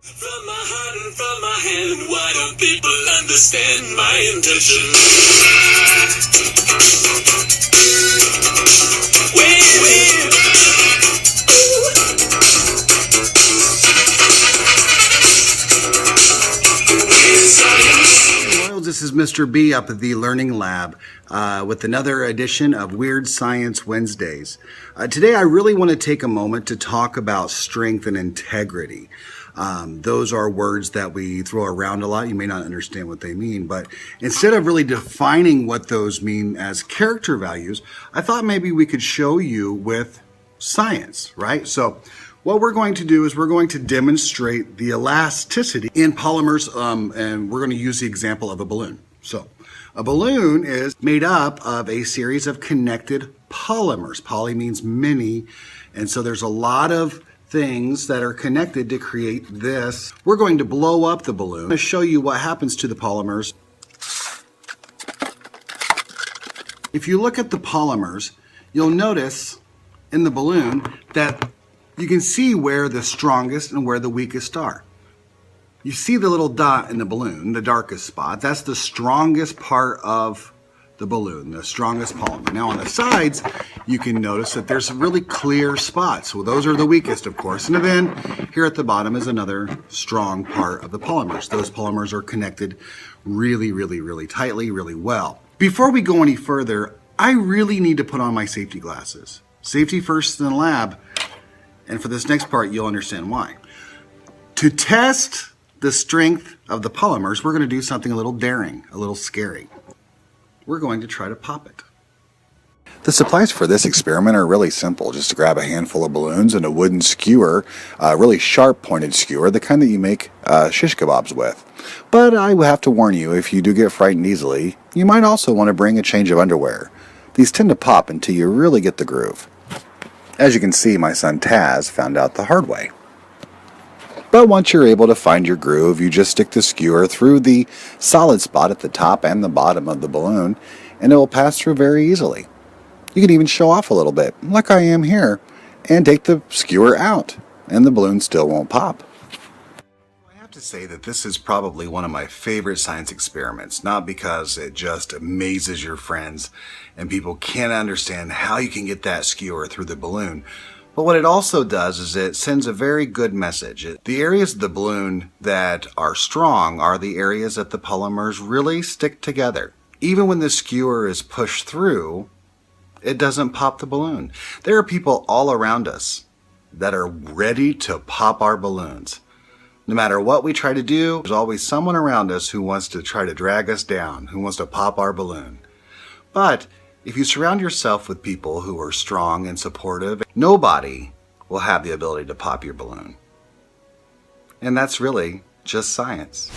From my heart and from my hand, why don't people understand my intention? This is Mr. B up at the Learning Lab with another edition of Weird Science Wednesdays. Today I really want to take a moment to talk about strength and integrity. Those are words that we throw around a lot. You may not understand what they mean, but instead of really defining what those mean as character values, I thought maybe we could show you with science, right? So what we're going to do is we're going to demonstrate the elasticity in polymers, and we're going to use the example of a balloon. So a balloon is made up of a series of connected polymers. Poly means many, and so there's a lot of things that are connected to create this. We're going to blow up the balloon. I'm going to show you what happens to the polymers. If you look at the polymers, you'll notice in the balloon that you can see where the strongest and where the weakest are. You see the little dot in the balloon, the darkest spot. That's the strongest part of the balloon, the strongest polymer. Now on the sides, you can notice that there's really clear spots. Well, those are the weakest, of course. And then here at the bottom is another strong part of the polymers. Those polymers are connected really, really, really tightly, really well. Before we go any further, I really need to put on my safety glasses. Safety first in the lab. And for this next part, you'll understand why. To test the strength of the polymers, we're going to do something a little daring, a little scary. We're going to try to pop it. The supplies for this experiment are really simple. Just grab a handful of balloons and a wooden skewer, a really sharp pointed skewer, the kind that you make shish kebabs with. But I will have to warn you, if you do get frightened easily, you might also want to bring a change of underwear. These tend to pop until you really get the groove. As you can see, my son Taz found out the hard way. But once you're able to find your groove, you just stick the skewer through the solid spot at the top and the bottom of the balloon, and it will pass through very easily. You can even show off a little bit, like I am here, and take the skewer out, and the balloon still won't pop. I have to say that this is probably one of my favorite science experiments, not because it just amazes your friends and people can't understand how you can get that skewer through the balloon. But what it also does is it sends a very good message. The areas of the balloon that are strong are the areas that the polymers really stick together. Even when the skewer is pushed through, it doesn't pop the balloon. There are people all around us that are ready to pop our balloons. No matter what we try to do, there's always someone around us who wants to try to drag us down, who wants to pop our balloon. But if you surround yourself with people who are strong and supportive, nobody will have the ability to pop your balloon. And that's really just science.